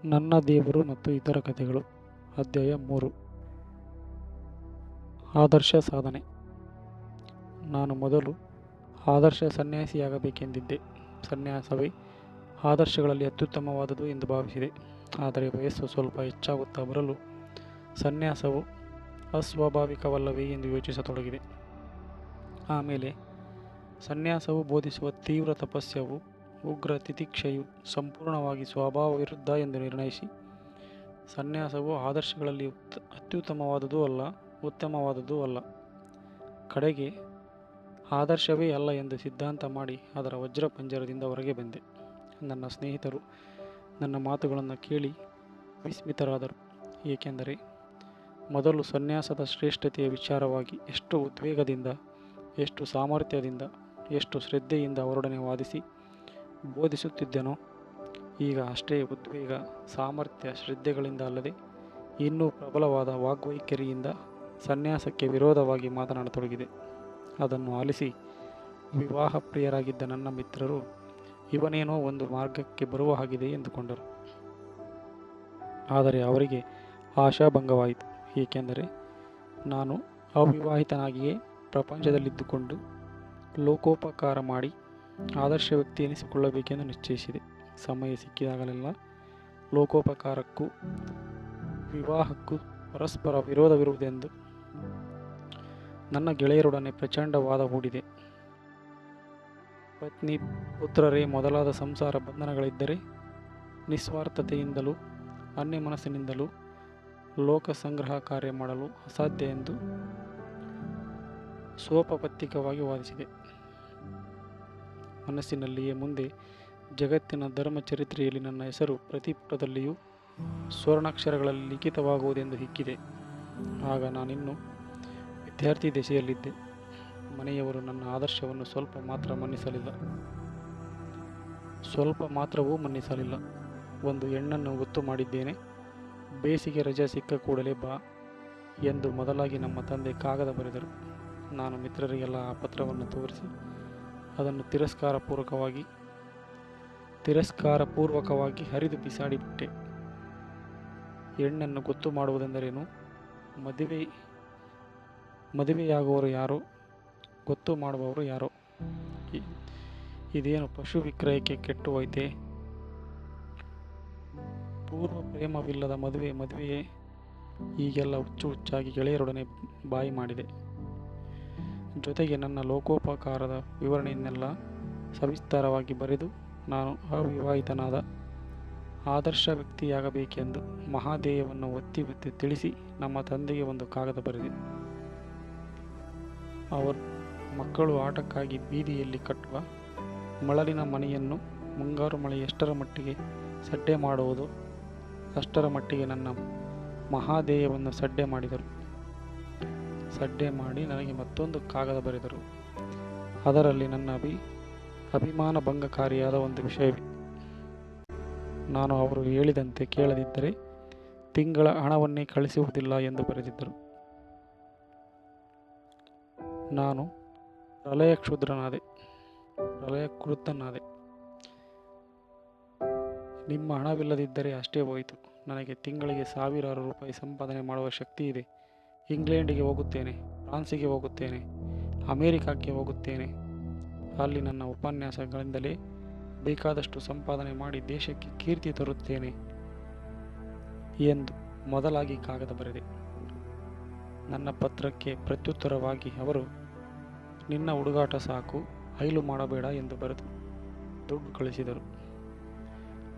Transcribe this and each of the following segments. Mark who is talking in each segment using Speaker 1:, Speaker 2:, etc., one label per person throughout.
Speaker 1: ನನ್ನ ದೇವರು ಮತ್ತು ಇತರ ಕಥೆಗಳು. ಅಧ್ಯಾಯ 3. ಆದರ್ಶ ಸಾಧನೆ. ನಾನು ಮೊದಲು ಆದರ್ಶ ಸನ್ಯಾಸಿಯಾಗಬೇಕೆಂದಿದ್ದೆ. ಸನ್ಯಾಸವೇ ಆದರ್ಶಗಳಲ್ಲಿ ಅತ್ಯುತ್ತಮವಾದುದು ಎಂದು ಭಾವಿಸಿದೆ. ಆದರೆ ವಯಸ್ಸು ಸ್ವಲ್ಪ ಹೆಚ್ಚಾಗುತ್ತಾ ಬರಲು ಸನ್ಯಾಸವು ಅಸ್ವಾಭಾವಿಕವಲ್ಲವೇ ಎಂದು ಯೋಚಿಸತೊಡಗಿದೆ. ಆಮೇಲೆ ಸನ್ಯಾಸವು ಬೋಧಿಸುವ ತೀವ್ರ ತಪಸ್ಯವು, ಉಗ್ರ ತಿತಿಕ್ಷೆಯು ಸಂಪೂರ್ಣವಾಗಿ ಸ್ವಭಾವ ವಿರುದ್ಧ ಎಂದು ನಿರ್ಣಯಿಸಿ, ಸನ್ಯಾಸವು ಆದರ್ಶಗಳಲ್ಲಿ ಅತ್ಯುತ್ತಮವಾದುದೂ ಅಲ್ಲ, ಉತ್ತಮವಾದುದೂ ಅಲ್ಲ, ಕಡೆಗೆ ಆದರ್ಶವೇ ಅಲ್ಲ ಎಂದು ಸಿದ್ಧಾಂತ ಮಾಡಿ ಅದರ ವಜ್ರಪಂಜರದಿಂದ ಹೊರಗೆ ಬಂದೆ. ನನ್ನ ಸ್ನೇಹಿತರು ನನ್ನ ಮಾತುಗಳನ್ನು ಕೇಳಿ ವಿಸ್ಮಿತರಾದರು. ಏಕೆಂದರೆ ಮೊದಲು ಸನ್ಯಾಸದ ಶ್ರೇಷ್ಠತೆಯ ವಿಚಾರವಾಗಿ ಎಷ್ಟು ಉದ್ವೇಗದಿಂದ, ಎಷ್ಟು ಸಾಮರ್ಥ್ಯದಿಂದ, ಎಷ್ಟು ಶ್ರದ್ಧೆಯಿಂದ ಅವರೊಡನೆ ವಾದಿಸಿ ಬೋಧಿಸುತ್ತಿದ್ದೆನೋ, ಈಗ ಅಷ್ಟೇ ಉದ್ವೇಗ, ಸಾಮರ್ಥ್ಯ, ಶ್ರದ್ಧೆಗಳಿಂದ ಅಲ್ಲದೆ ಇನ್ನೂ ಪ್ರಬಲವಾದ ವಾಗ್ವೈಖರಿಯಿಂದ ಸನ್ಯಾಸಕ್ಕೆ ವಿರೋಧವಾಗಿ ಮಾತನಾಡತೊಡಗಿದೆ. ಅದನ್ನು ಆಲಿಸಿ ವಿವಾಹ ಪ್ರಿಯರಾಗಿದ್ದ ನನ್ನ ಮಿತ್ರರು ಇವನೇನೋ ಒಂದು ಮಾರ್ಗಕ್ಕೆ ಬರುವ ಹಾಗಿದೆ ಎಂದುಕೊಂಡರು. ಆದರೆ ಅವರಿಗೆ ಆಶಾಭಂಗವಾಯಿತು. ಏಕೆಂದರೆ ನಾನು ಅವಿವಾಹಿತನಾಗಿಯೇ ಪ್ರಪಂಚದಲ್ಲಿದ್ದುಕೊಂಡು ಲೋಕೋಪಕಾರ ಮಾಡಿ ಆದರ್ಶ ವ್ಯಕ್ತಿ ಎನಿಸಿಕೊಳ್ಳಬೇಕೆಂದು ನಿಶ್ಚಯಿಸಿದೆ. ಸಮಯ ಸಿಕ್ಕಿದಾಗಲೆಲ್ಲ ಲೋಕೋಪಕಾರಕ್ಕೂ ವಿವಾಹಕ್ಕೂ ಪರಸ್ಪರ ವಿರೋಧವಿರುವುದೆಂದು ನನ್ನ ಗೆಳೆಯರೊಡನೆ ಪ್ರಚಂಡ ವಾದ ಹೂಡಿದೆ. ಪತ್ನಿ ಪುತ್ರರೇ ಮೊದಲಾದ ಸಂಸಾರ ಬಂಧನಗಳಿದ್ದರೆ ನಿಸ್ವಾರ್ಥತೆಯಿಂದಲೂ ಅನ್ಯ ಮನಸ್ಸಿನಿಂದಲೂ ಲೋಕ ಸಂಗ್ರಹ ಕಾರ್ಯ ಮಾಡಲು ಅಸಾಧ್ಯ ಎಂದು ಸೋಪಪತ್ತಿಕವಾಗಿ ವಾದಿಸಿದೆ. ಮನಸ್ಸಿನಲ್ಲಿಯೇ ಮುಂದೆ ಜಗತ್ತಿನ ಧರ್ಮ ಚರಿತ್ರೆಯಲ್ಲಿ ನನ್ನ ಹೆಸರು ಪ್ರತಿಪುಟದಲ್ಲಿಯೂ ಸ್ವರ್ಣಾಕ್ಷರಗಳಲ್ಲಿ ಲಿಖಿತವಾಗುವುದೆಂದು ಹಿಕ್ಕಿದೆ. ಆಗ ನಾನಿನ್ನು ವಿದ್ಯಾರ್ಥಿ ದೆಸೆಯಲ್ಲಿದ್ದೆ. ಮನೆಯವರು ನನ್ನ ಆದರ್ಶವನ್ನು ಸ್ವಲ್ಪ ಮಾತ್ರವೂ ಮನ್ನಿಸಲಿಲ್ಲ. ಒಂದು ಹೆಣ್ಣನ್ನು ಗೊತ್ತು ಮಾಡಿದ್ದೇನೆ, ಬೇಸಿಗೆ ರಜೆ ಸಿಕ್ಕ ಕೂಡಲೇ ಬಾ ಎಂದು ಮೊದಲಾಗಿ ನಮ್ಮ ತಂದೆ ಕಾಗದ ಬರೆದರು. ನಾನು ಮಿತ್ರರಿಗೆಲ್ಲ ಆ ಪತ್ರವನ್ನು ತೋರಿಸಿ ಅದನ್ನು ತಿರಸ್ಕಾರಪೂರ್ವಕವಾಗಿ ಹರಿದು ಬಿಸಾಡಿಬಿಟ್ಟೆ. ಹೆಣ್ಣನ್ನು ಗೊತ್ತು ಮಾಡುವುದೆಂದರೇನು? ಮದುವೆಯಾಗುವವರು ಯಾರೋ, ಗೊತ್ತು ಮಾಡುವವರು ಯಾರೋ? ಇದೇನು ಪಶು ವಿಕ್ರಯಕ್ಕೆ ಕೆಟ್ಟು ಹೋಯ್ತೆ? ಪೂರ್ವ ಪ್ರೇಮವಿಲ್ಲದ ಮದುವೆಯೇ? ಹೀಗೆಲ್ಲ ಹುಚ್ಚಾಗಿ ಗೆಳೆಯರೊಡನೆ ಬಾಯಿ ಮಾಡಿದೆ. ಜೊತೆಗೆ ನನ್ನ ಲೋಕೋಪಕಾರದ ವಿವರಣೆಯನ್ನೆಲ್ಲ ಸವಿಸ್ತಾರವಾಗಿ ಬರೆದು ನಾನು ಅವಿವಾಹಿತನಾದ ಆದರ್ಶ ವ್ಯಕ್ತಿಯಾಗಬೇಕೆಂದು ಮಹಾಧೇಯವನ್ನು ಒತ್ತಿ ಒತ್ತಿ ತಿಳಿಸಿ ನಮ್ಮ ತಂದೆಗೆ ಒಂದು ಕಾಗದ ಬರೆದೆ. ಅವರು ಮಕ್ಕಳು ಆಟಕ್ಕಾಗಿ ಬೀದಿಯಲ್ಲಿ ಕಟ್ಟುವ ಮಳಲಿನ ಮನೆಯನ್ನು ಮುಂಗಾರು ಮಳೆ ಎಷ್ಟರ ಮಟ್ಟಿಗೆ ಸಡ್ಡೆ ಮಾಡುವುದೋ ಅಷ್ಟರ ಮಟ್ಟಿಗೆ ನನ್ನ ಮಹಾಧೇಯವನ್ನು ಸಡ್ಡೆ ಮಾಡಿ ನನಗೆ ಮತ್ತೊಂದು ಕಾಗದ ಬರೆದರು. ಅದರಲ್ಲಿ ನನ್ನ ಅಭಿಮಾನ ಭಂಗಕಾರಿಯಾದ ಒಂದು ವಿಷಯವಿದೆ. ನಾನು ಅವರು ಹೇಳಿದಂತೆ ಕೇಳದಿದ್ದರೆ ತಿಂಗಳ ಹಣವನ್ನೇ ಕಳಿಸುವುದಿಲ್ಲ ಎಂದು ಬರೆದಿದ್ದರು. ನಾನು ಪ್ರಲಯಕ್ಷುದ್ರನಾದೆ. ನಿಮ್ಮ ಹಣವಿಲ್ಲದಿದ್ದರೆ ಅಷ್ಟೇ ಹೋಯಿತು. ನನಗೆ ತಿಂಗಳಿಗೆ ಸಾವಿರಾರು ರೂಪಾಯಿ ಸಂಪಾದನೆ ಮಾಡುವ ಶಕ್ತಿ ಇದೆ. ಇಂಗ್ಲೆಂಡಿಗೆ ಹೋಗುತ್ತೇನೆ, ಫ್ರಾನ್ಸಿಗೆ ಹೋಗುತ್ತೇನೆ, ಅಮೇರಿಕಕ್ಕೆ ಹೋಗುತ್ತೇನೆ. ಅಲ್ಲಿ ನನ್ನ ಉಪನ್ಯಾಸಗಳಿಂದಲೇ ಬೇಕಾದಷ್ಟು ಸಂಪಾದನೆ ಮಾಡಿ ದೇಶಕ್ಕೆ ಕೀರ್ತಿ ತರುತ್ತೇನೆ ಎಂದು ಮೊದಲಾಗಿ ಕಾಗದ ಬರೆದೆ. ನನ್ನ ಪತ್ರಕ್ಕೆ ಪ್ರತ್ಯುತ್ತರವಾಗಿ ಅವರು, ನಿನ್ನ ಹುಡುಗಾಟ ಸಾಕು, ಹೈಲು ಮಾಡಬೇಡ ಎಂದು ಬರೆದು ದುಡ್ಡು ಕಳಿಸಿದರು.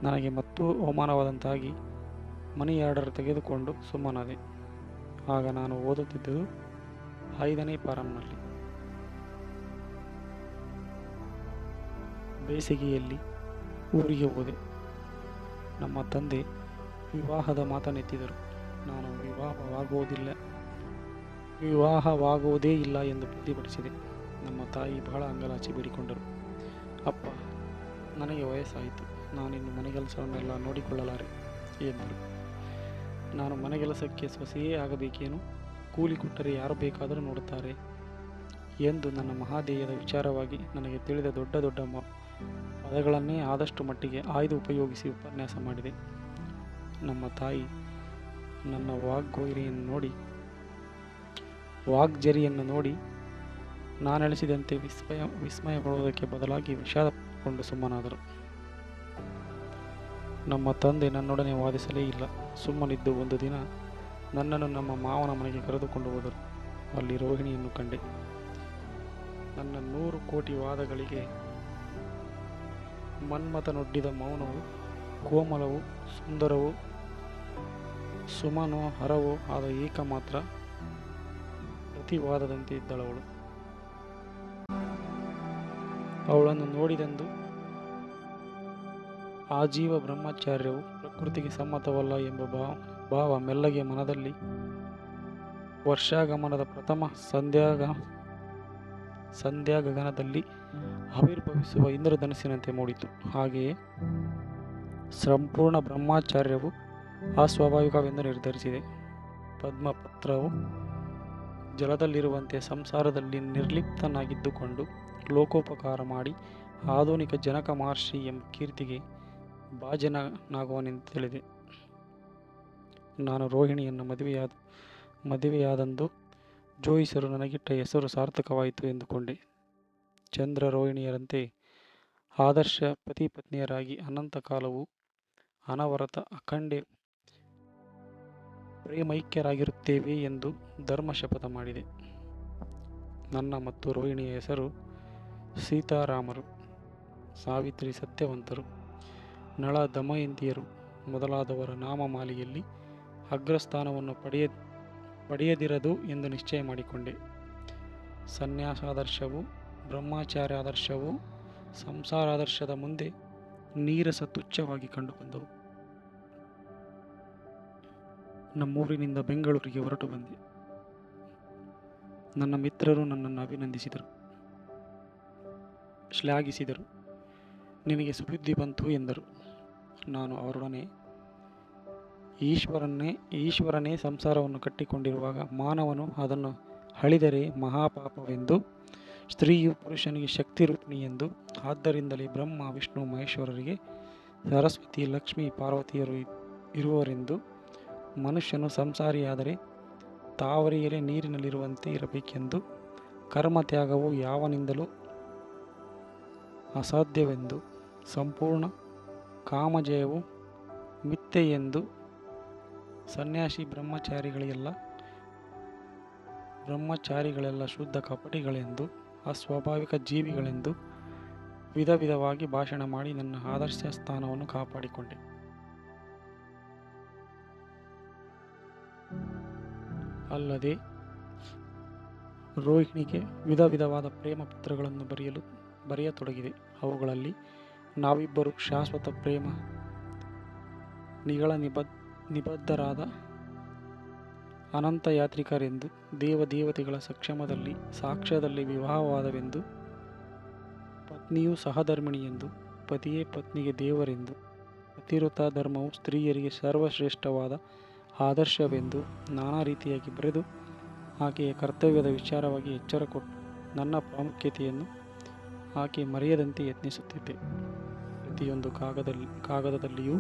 Speaker 1: ನನಗೆ ಮತ್ತೂ ಅವಮಾನವಾದಂತಾಗಿ ಮನಿ ಆರ್ಡರ್ ತೆಗೆದುಕೊಂಡು ಸುಮ್ಮನಾದೆ. ಆಗ ನಾನು ಓದುತ್ತಿದ್ದುದು 5ನೇ ಫಾರಂನಲ್ಲಿ. ಬೇಸಿಗೆಯಲ್ಲಿ ಊರಿಗೆ ಹೋದೆ. ನಮ್ಮ ತಂದೆ ವಿವಾಹದ ಮಾತನ್ನೆತ್ತಿದರು. ನಾನು ವಿವಾಹವಾಗುವುದೇ ಇಲ್ಲ ಎಂದು ಪ್ರತಿಭಟಿಸಿದೆ. ನಮ್ಮ ತಾಯಿ ಬಹಳ ಅಂಗಲಾಚಿ ಬೇಡಿಕೊಂಡರು. ಅಪ್ಪ, ನನಗೆ ವಯಸ್ಸಾಯಿತು, ನಾನಿನ್ನು ಮನೆಗೆಲಸವನ್ನೆಲ್ಲ ನೋಡಿಕೊಳ್ಳಲಾರೆ ಎಂದರು. ನಾನು ಮನೆಗೆಲಸಕ್ಕೆ ಸೊಸೆಯೇ ಆಗಬೇಕೇನು? ಕೂಲಿ ಕೊಟ್ಟರೆ ಯಾರು ಬೇಕಾದರೂ ನೋಡುತ್ತಾರೆ ಎಂದು ನನ್ನ ಮಹಾಧೇಯದ ವಿಚಾರವಾಗಿ ನನಗೆ ತಿಳಿದ ದೊಡ್ಡ ದೊಡ್ಡ ಪದಗಳನ್ನೇ ಆದಷ್ಟು ಮಟ್ಟಿಗೆ ಆಯ್ದು ಉಪಯೋಗಿಸಿ ಉಪನ್ಯಾಸ ಮಾಡಿದೆ. ನಮ್ಮ ತಾಯಿ ನನ್ನ ವಾಗ್ಜರಿಯನ್ನು ನೋಡಿ ನಾನೆಳಿಸಿದಂತೆ ವಿಸ್ಮಯ ಪಡುವುದಕ್ಕೆ ಬದಲಾಗಿ ವಿಷಾದಗೊಂಡು ಸುಮ್ಮನಾದರು. ನಮ್ಮ ತಂದೆ ನನ್ನೊಡನೆ ವಾದಿಸಲೇ ಇಲ್ಲ. ಸುಮ್ಮನಿದ್ದು ಒಂದು ದಿನ ನನ್ನನ್ನು ನಮ್ಮ ಮಾವನ ಮನೆಗೆ ಕರೆದುಕೊಂಡು ಹೋದರು. ಅಲ್ಲಿ ರೋಹಿಣಿಯನ್ನು ಕಂಡೆ. ನನ್ನ 100 ಕೋಟಿ ವಾದಗಳಿಗೆ ಮನ್ಮಥನೊಡ್ಡಿದ ಮೌನವು, ಕೋಮಲವೂ ಸುಂದರವೂ ಸುಮನೋಹರವೂ ಆದ ಏಕಮಾತ್ರ ಪ್ರತಿವಾದದಂತೆ ಇದ್ದಳವಳು. ಅವಳನ್ನು ನೋಡಿದಂದು ಆಜೀವ ಬ್ರಹ್ಮಚಾರ್ಯವು ಪ್ರಕೃತಿಗೆ ಸಮ್ಮತವಲ್ಲ ಎಂಬ ಭಾವ ಮೆಲ್ಲಗೆ ಮನದಲ್ಲಿ ವರ್ಷಾಗಮನದ ಪ್ರಥಮ ಸಂಧ್ಯಾಗಗನದಲ್ಲಿ ಆವಿರ್ಭವಿಸುವ ಇಂದ್ರಧನುಸ್ಸಿನಂತೆ ಮೂಡಿತು. ಹಾಗೆಯೇ ಸಂಪೂರ್ಣ ಬ್ರಹ್ಮಚಾರ್ಯವು ಅಸ್ವಾಭಾವಿಕವೆಂದು ನಿರ್ಧರಿಸಿದೆ. ಪದ್ಮಪತ್ರವು ಜಲದಲ್ಲಿರುವಂತೆ ಸಂಸಾರದಲ್ಲಿ ನಿರ್ಲಿಪ್ತನಾಗಿದ್ದುಕೊಂಡು ಲೋಕೋಪಕಾರ ಮಾಡಿ ಆಧುನಿಕ ಜನಕ ಮಹರ್ಷಿ ಎಂಬ ಕೀರ್ತಿಗೆ ಭಾಜನನಾಗುವನೆಂದು ತಿಳಿದೆ. ನಾನು ರೋಹಿಣಿಯನ್ನು ಮದುವೆಯಾದಂದು ಜೋಯಿಸರು ನನಗಿಟ್ಟ ಹೆಸರು ಸಾರ್ಥಕವಾಯಿತು ಎಂದುಕೊಂಡೆ. ಚಂದ್ರ ರೋಹಿಣಿಯರಂತೆ ಆದರ್ಶ ಪತಿಪತ್ನಿಯರಾಗಿ ಅನಂತ ಕಾಲವೂ ಅನವರತ ಅಖಂಡ ಪ್ರೇಮೈಕ್ಯರಾಗಿರುತ್ತೇವೆ ಎಂದು ಧರ್ಮ ಶಪಥ ಮಾಡಿದೆ. ನನ್ನ ಮತ್ತು ರೋಹಿಣಿಯ ಹೆಸರು ಸೀತಾರಾಮರು, ಸಾವಿತ್ರಿ ಸತ್ಯವಂತರು, ನಳ ದಮಯಂತಿಯರು ಮೊದಲಾದವರ ನಾಮಮಾಲೆಯಲ್ಲಿ ಅಗ್ರಸ್ಥಾನವನ್ನು ಪಡೆಯದಿರದು ಎಂದು ನಿಶ್ಚಯ ಮಾಡಿಕೊಂಡೆ. ಸನ್ಯಾಸಾದರ್ಶವು ಬ್ರಹ್ಮಚಾರ್ಯಾದರ್ಶವು ಸಂಸಾರಾದರ್ಶದ ಮುಂದೆ ನೀರಸ ತುಚ್ಛವಾಗಿ ಕಂಡುಬಂದವು. ನಮ್ಮೂರಿನಿಂದ ಬೆಂಗಳೂರಿಗೆ ಹೊರಟು ಬಂದೆ. ನನ್ನ ಮಿತ್ರರು ನನ್ನನ್ನು ಅಭಿನಂದಿಸಿದರು, ಶ್ಲಾಘಿಸಿದರು. ನಿನಗೆ ಸುಬುದ್ಧಿ ಬಂತು ಎಂದರು. ನಾನು ಅವರೊಡನೆ ಈಶ್ವರನೇ ಸಂಸಾರವನ್ನು ಕಟ್ಟಿಕೊಂಡಿರುವಾಗ ಮಾನವನು ಅದನ್ನು ಹಳಿದರೆ ಮಹಾಪಾಪವೆಂದು, ಸ್ತ್ರೀಯು ಪುರುಷನಿಗೆ ಶಕ್ತಿರೂಪಿಣಿ ಎಂದು, ಆದ್ದರಿಂದಲೇ ಬ್ರಹ್ಮ ವಿಷ್ಣು ಮಹೇಶ್ವರರಿಗೆ ಸರಸ್ವತಿ ಲಕ್ಷ್ಮೀ ಪಾರ್ವತಿಯರು ಇರುವರೆಂದು, ಮನುಷ್ಯನು ಸಂಸಾರಿಯಾದರೆ ತಾವರೆಯಲೇ ನೀರಿನಲ್ಲಿರುವಂತೆ ಇರಬೇಕೆಂದು, ಕರ್ಮತ್ಯಾಗವು ಯಾವನಿಂದಲೂ ಅಸಾಧ್ಯವೆಂದು, ಸಂಪೂರ್ಣ ಕಾಮಜಯವು ಮಿಥ್ಯೆಯೆಂದು, ಸನ್ಯಾಸಿ ಬ್ರಹ್ಮಚಾರಿಗಳೆಲ್ಲ ಶುದ್ಧ ಕಪಟಿಗಳೆಂದು, ಅಸ್ವಾಭಾವಿಕ ಜೀವಿಗಳೆಂದು ವಿಧ ವಿಧವಾಗಿ ಭಾಷಣ ಮಾಡಿ ನನ್ನ ಆದರ್ಶ ಸ್ಥಾನವನ್ನು ಕಾಪಾಡಿಕೊಂಡೆ. ಅಲ್ಲದೆ ರೋಹಿಣಿಗೆ ವಿಧ ವಿಧವಾದ ಪ್ರೇಮ ಪತ್ರಗಳನ್ನು ಬರೆಯತೊಡಗಿದೆ. ಅವುಗಳಲ್ಲಿ ನಾವಿಬ್ಬರು ಶಾಶ್ವತ ಪ್ರೇಮ ನಿಬದ್ಧರಾದ ಅನಂತ ಯಾತ್ರಿಕರೆಂದು, ದೇವದೇವತೆಗಳ ಸಾಕ್ಷ್ಯದಲ್ಲಿ ವಿವಾಹವಾದವೆಂದು, ಪತ್ನಿಯು ಸಹಧರ್ಮಿಣಿಯೆಂದು, ಪತಿಯೇ ಪತ್ನಿಗೆ ದೇವರೆಂದು, ಪತಿವ್ರತಾ ಧರ್ಮವು ಸ್ತ್ರೀಯರಿಗೆ ಸರ್ವಶ್ರೇಷ್ಠವಾದ ಆದರ್ಶವೆಂದು ನಾನಾ ರೀತಿಯಾಗಿ ಬರೆದು ಆಕೆಯ ಕರ್ತವ್ಯದ ವಿಚಾರವಾಗಿ ಎಚ್ಚರ ಕೊಟ್ಟು ನನ್ನ ಪ್ರಾಮುಖ್ಯತೆಯನ್ನು ಆಕೆ ಮರೆಯದಂತೆ ಯತ್ನಿಸುತ್ತಿದ್ದೆ. ಪ್ರತಿಯೊಂದು ಕಾಗದದಲ್ಲಿಯೂ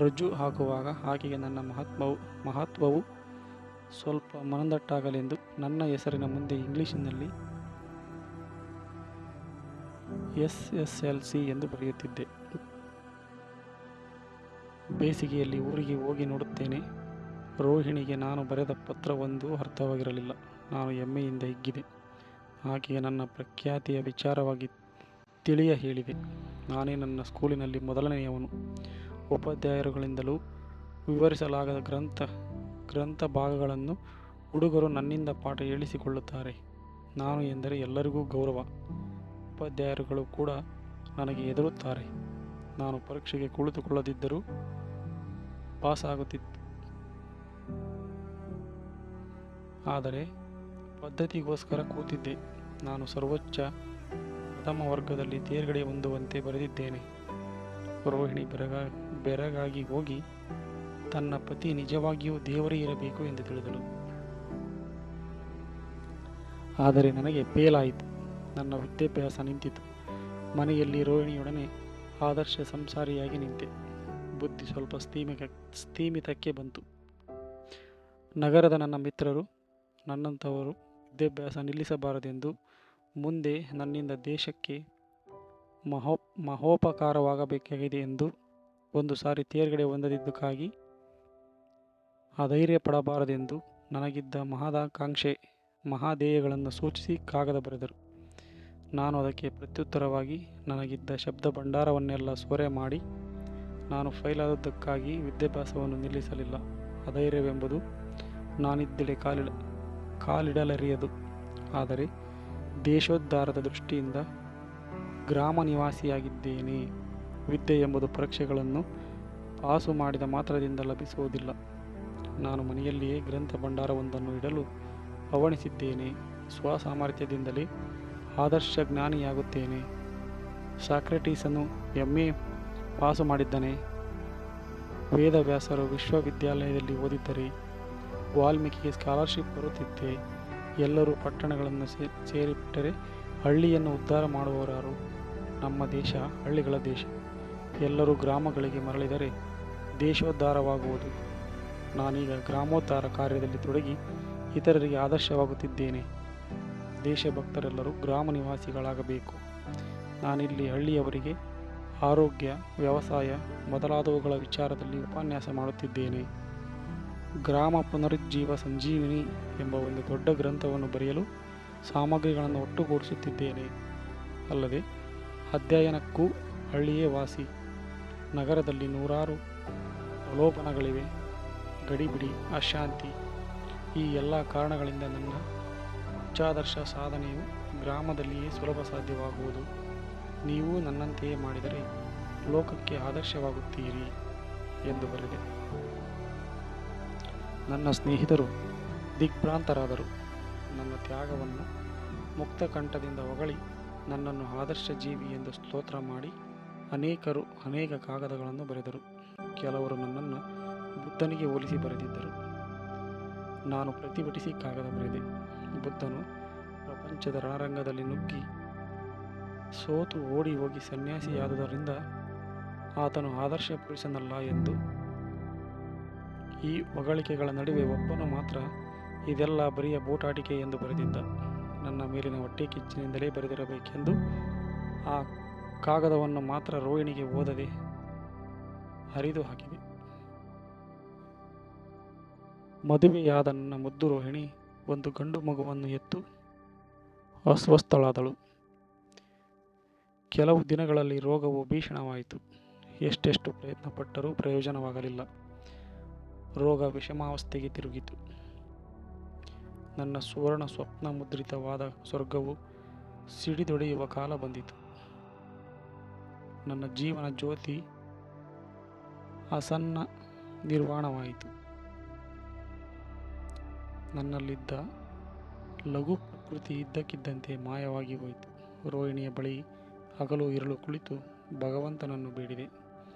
Speaker 1: ರಜ್ಜು ಹಾಕುವಾಗ ಆಕೆಗೆ ನನ್ನ ಮಹತ್ವವು ಸ್ವಲ್ಪ ಮನದಟ್ಟಾಗಲೆಂದು ನನ್ನ ಹೆಸರಿನ ಮುಂದೆ ಇಂಗ್ಲಿಷಿನಲ್ಲಿ SSLC ಎಂದು ಬರೆಯುತ್ತಿದ್ದೆ. ಬೇಸಿಗೆಯಲ್ಲಿ ಊರಿಗೆ ಹೋಗಿ ನೋಡುತ್ತೇನೆ. ರೋಹಿಣಿಗೆ ನಾನು ಬರೆದ ಪತ್ರವೊಂದೂ ಅರ್ಥವಾಗಿರಲಿಲ್ಲ. ನಾನು ಹೆಮ್ಮೆಯಿಂದ ಹಿಗ್ಗಿದೆ. ಆಕೆಗೆ ನನ್ನ ಪ್ರಖ್ಯಾತಿಯ ವಿಚಾರವಾಗಿ ತಿಳಿಯ ಹೇಳಿದೆ. ನಾನೇ ನನ್ನ ಸ್ಕೂಲಿನಲ್ಲಿ ಮೊದಲನೆಯವನು. ಉಪಾಧ್ಯಾಯರುಗಳಿಂದಲೂ ವಿವರಿಸಲಾಗದ ಗ್ರಂಥ ಭಾಗಗಳನ್ನು ಹುಡುಗರು ನನ್ನಿಂದ ಪಾಠ ಹೇಳಿಸಿಕೊಳ್ಳುತ್ತಾರೆ. ನಾನು ಎಂದರೆ ಎಲ್ಲರಿಗೂ ಗೌರವ. ಉಪಾಧ್ಯಾಯರುಗಳು ಕೂಡ ನನಗೆ ಹೆದರುತ್ತಾರೆ. ನಾನು ಪರೀಕ್ಷೆಗೆ ಕುಳಿತುಕೊಳ್ಳದಿದ್ದರೂ ಪಾಸಾಗುತ್ತಿತ್ತು. ಆದರೆ ಪದ್ಧತಿಗೋಸ್ಕರ ಕೂತಿದ್ದೆ. ನಾನು ಸರ್ವೋಚ್ಚ ಪ್ರಥಮ ವರ್ಗದಲ್ಲಿ ತೇರ್ಗಡೆ ಹೊಂದುವಂತೆ ಬರೆದಿದ್ದೇನೆ. ರೋಹಿಣಿ ಬೆರಗಾಗಿ ಹೋಗಿ ತನ್ನ ಪತಿ ನಿಜವಾಗಿಯೂ ದೇವರೇ ಇರಬೇಕು ಎಂದು ತಿಳಿದಳು. ಆದರೆ ನನಗೆ ಫೇಲಾಯಿತು. ನನ್ನ ವಿದ್ಯಾಭ್ಯಾಸ ನಿಂತಿತು. ಮನೆಯಲ್ಲಿ ರೋಹಿಣಿಯೊಡನೆ ಆದರ್ಶ ಸಂಸಾರಿಯಾಗಿ ನಿಂತೆ. ಬುದ್ಧಿ ಸ್ವಲ್ಪ ಸ್ಥೀಮಿತಕ್ಕೆ ಬಂತು. ನಗರದ ನನ್ನ ಮಿತ್ರರು ನನ್ನಂಥವರು ವಿದ್ಯಾಭ್ಯಾಸ ನಿಲ್ಲಿಸಬಾರದೆಂದು, ಮುಂದೆ ನನ್ನಿಂದ ದೇಶಕ್ಕೆ ಮಹೋಪಕಾರವಾಗಬೇಕಾಗಿದೆ ಎಂದು ಒಂದು ಸಾರಿ ತೇರ್ಗಡೆ ಹೊಂದದಿದ್ದಕ್ಕಾಗಿ ಅಧೈರ್ಯ ಪಡಬಾರದೆಂದು ನನಗಿದ್ದ ಮಹದಾಕಾಂಕ್ಷೆ ಮಹಾಧೇಯಗಳನ್ನು ಸೂಚಿಸಿ ಕಾಗದ ಬರೆದರು. ನಾನು ಅದಕ್ಕೆ ಪ್ರತ್ಯುತ್ತರವಾಗಿ ನನಗಿದ್ದ ಶಬ್ದ ಭಂಡಾರವನ್ನೆಲ್ಲ ಸೂರೆ ಮಾಡಿ, ನಾನು ಫೈಲಾದದ್ದಕ್ಕಾಗಿ ವಿದ್ಯಾಭ್ಯಾಸವನ್ನು ನಿಲ್ಲಿಸಲಿಲ್ಲ. ಅಧೈರ್ಯವೆಂಬುದು ನಾನಿದ್ದೆಡೆ ಕಾಲಿಡಲರಿಯದು. ಆದರೆ ದೇಶೋದ್ಧಾರದ ದೃಷ್ಟಿಯಿಂದ ಗ್ರಾಮ ನಿವಾಸಿಯಾಗಿದ್ದೇನೆ. ವಿದ್ಯೆ ಎಂಬುದು ಪರೀಕ್ಷೆಗಳನ್ನು ಪಾಸು ಮಾಡಿದ ಮಾತ್ರದಿಂದ ಲಭಿಸುವುದಿಲ್ಲ. ನಾನು ಮನೆಯಲ್ಲಿಯೇ ಗ್ರಂಥ ಭಂಡಾರವೊಂದನ್ನು ಇಡಲು ಹವಣಿಸಿದ್ದೇನೆ. ಸ್ವಸಾಮರ್ಥ್ಯದಿಂದಲೇ ಆದರ್ಶ ಜ್ಞಾನಿಯಾಗುತ್ತೇನೆ. ಸಾಕ್ರೆಟೀಸನು MA ಪಾಸು ಮಾಡಿದ್ದಾನೆ. ವೇದವ್ಯಾಸರು ವಿಶ್ವವಿದ್ಯಾಲಯದಲ್ಲಿ ಓದಿದ್ದರೆ ವಾಲ್ಮೀಕಿಗೆ ಸ್ಕಾಲರ್ಶಿಪ್ ಬರುತ್ತಿದ್ದೆ. ಎಲ್ಲರೂ ಪಟ್ಟಣಗಳನ್ನು ಸೇರಿಬಿಟ್ಟರೆ ಹಳ್ಳಿಯನ್ನು ಉದ್ಧಾರ ಮಾಡುವವರಾರು? ನಮ್ಮ ದೇಶ ಹಳ್ಳಿಗಳ ದೇಶ. ಎಲ್ಲರೂ ಗ್ರಾಮಗಳಿಗೆ ಮರಳಿದರೆ ದೇಶೋದ್ಧಾರವಾಗುವುದು. ನಾನೀಗ ಗ್ರಾಮೋದ್ಧಾರ ಕಾರ್ಯದಲ್ಲಿ ತೊಡಗಿ ಇತರರಿಗೆ ಆದರ್ಶವಾಗುತ್ತಿದ್ದೇನೆ. ದೇಶಭಕ್ತರೆಲ್ಲರೂ ಗ್ರಾಮ ನಿವಾಸಿಗಳಾಗಬೇಕು. ನಾನಿಲ್ಲಿ ಹಳ್ಳಿಯವರಿಗೆ ಆರೋಗ್ಯ, ವ್ಯವಸಾಯ ಮೊದಲಾದವುಗಳ ವಿಚಾರದಲ್ಲಿ ಉಪನ್ಯಾಸ ಮಾಡುತ್ತಿದ್ದೇನೆ. ಗ್ರಾಮ ಪುನರುಜ್ಜೀವ ಸಂಜೀವಿನಿ ಎಂಬ ಒಂದು ದೊಡ್ಡ ಗ್ರಂಥವನ್ನು ಬರೆಯಲು ಸಾಮಗ್ರಿಗಳನ್ನು ಒಟ್ಟುಗೂಡಿಸುತ್ತಿದ್ದೇನೆ. ಅಲ್ಲದೆ ಅಧ್ಯಯನಕ್ಕೂ ಹಳ್ಳಿಯೇ ವಾಸಿ. ನಗರದಲ್ಲಿ ನೂರಾರು ಪ್ರಲೋಭನಗಳಿವೆ. ಗಡಿಬಿಡಿ, ಅಶಾಂತಿ, ಈ ಎಲ್ಲ ಕಾರಣಗಳಿಂದ ನನ್ನ ಉಚ್ಚಾದರ್ಶ ಸಾಧನೆಯು ಗ್ರಾಮದಲ್ಲಿಯೇ ಸುಲಭ ಸಾಧ್ಯವಾಗುವುದು. ನೀವು ನನ್ನಂತೆಯೇ ಮಾಡಿದರೆ ಲೋಕಕ್ಕೆ ಆದರ್ಶವಾಗುತ್ತೀರಿ ಎಂದು ಬರೆದೆ. ನನ್ನ ಸ್ನೇಹಿತರು ದಿಗ್ಭ್ರಾಂತರಾದರು. ನನ್ನ ತ್ಯಾಗವನ್ನು ಮುಕ್ತ ಕಂಠದಿಂದ ಹೊಗಳಿ ನನ್ನನ್ನು ಆದರ್ಶ ಜೀವಿ ಎಂದು ಸ್ತೋತ್ರ ಮಾಡಿ ಅನೇಕರು ಅನೇಕ ಕಾಗದಗಳನ್ನು ಬರೆದರು. ಕೆಲವರು ನನ್ನನ್ನು ಬುದ್ಧನಿಗೆ ಹೋಲಿಸಿ ಬರೆದಿದ್ದರು. ನಾನು ಪ್ರತಿಭಟಿಸಿ ಕಾಗದ ಬರೆದೆ. ಬುದ್ಧನು ಪ್ರಪಂಚದ ರಣರಂಗದಲ್ಲಿ ನುಗ್ಗಿ ಸೋತು ಓಡಿ ಹೋಗಿ ಸನ್ಯಾಸಿಯಾದುದರಿಂದ ಆತನು ಆದರ್ಶ ಪುರುಷನಲ್ಲ ಎಂದು. ಈ ಹೊಗಳಿಕೆಗಳ ನಡುವೆ ಒಬ್ಬನು ಮಾತ್ರ ಇದೆಲ್ಲ ಬರಿಯ ಬೂಟಾಟಿಕೆ ಎಂದು ಬರೆದಿದ್ದ. ನನ್ನ ಮೇಲಿನ ಹೊಟ್ಟೆ ಕಿಚ್ಚಿನಿಂದಲೇ ಬರೆದಿರಬೇಕೆಂದು ಆ ಕಾಗದವನ್ನು ಮಾತ್ರ ರೋಹಿಣಿಗೆ ಓದದೆ ಹರಿದು ಹಾಕಿದೆ. ಮದುವೆಯಾದ ನನ್ನ ಮುದ್ದು ರೋಹಿಣಿ ಒಂದು ಗಂಡು ಮಗುವನ್ನು ಎತ್ತು ಅಸ್ವಸ್ಥಳಾದಳು. ಕೆಲವು ದಿನಗಳಲ್ಲಿ ರೋಗವು ಭೀಷಣವಾಯಿತು. ಎಷ್ಟೆಷ್ಟು ಪ್ರಯತ್ನಪಟ್ಟರೂ ಪ್ರಯೋಜನವಾಗಲಿಲ್ಲ. ರೋಗ ವಿಷಮಾವಸ್ಥೆಗೆ ತಿರುಗಿತು. ನನ್ನ ಸುವರ್ಣ ಸ್ವಪ್ನ ಮುದ್ರಿತವಾದ ಸ್ವರ್ಗವು ಸಿಡಿದೊಡೆಯುವ ಕಾಲ ಬಂದಿತು. ನನ್ನ ಜೀವನ ಜ್ಯೋತಿ ಆಸನ್ನ ನಿರ್ವಾಣವಾಯಿತು. ನನ್ನಲ್ಲಿದ್ದ ಲಘು ಪ್ರಕೃತಿ ಇದ್ದಕ್ಕಿದ್ದಂತೆ ಮಾಯವಾಗಿ ಹೋಯಿತು. ರೋಹಿಣಿಯ ಬಳಿ ಹಗಲು ಇರಲು ಕುಳಿತು ಭಗವಂತನನ್ನು ಬೇಡಿದೆ.